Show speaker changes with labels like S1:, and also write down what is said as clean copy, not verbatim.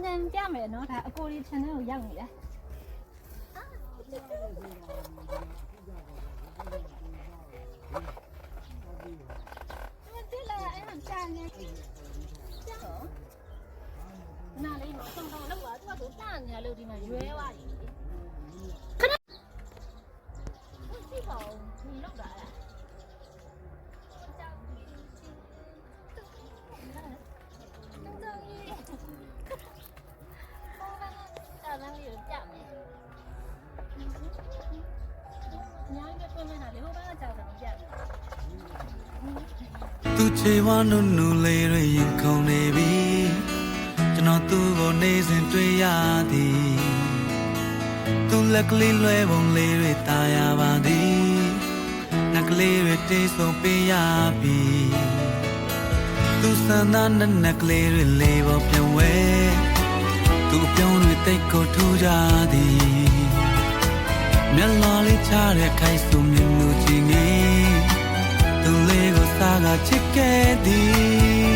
S1: ပြန်ပြမယ်နော်ဒါအကိုလေး channel ကိုရောက်နေတယ်ဒီလာအဲ့ဟန်ချာနေကျတော့နားလေးတော့ဆုံးတော့လောက်ပါသူကတာနေရလို့ဒီမှာရွဲသွားပြီခဏကြည့်ပါဦးဒီလောက်တာလား
S2: သူချေဝါနုနုလေးတွေရင်ခုန်နေပြီကျွန်တော်သူ့ကိုနေစဉ်တွေ့ရသည်သူလက်ကလေးလွဲပုံလေးတွေတာယာပါသည်နှက်ကလေးတွေတေးဆုံပေးရပြီသူစံသားနဲ့နှက်ကလေးတွေလေးပေါ်ပြန်ဝဲသူအပြောင်းတွေတိတ်ကိုထူကြသည်မျက်လာလေးချတဲ့ခိုင်စုံမြင်မှုချင်းကြီးသူလေးကိုစားကချစ်ခဲ့သည်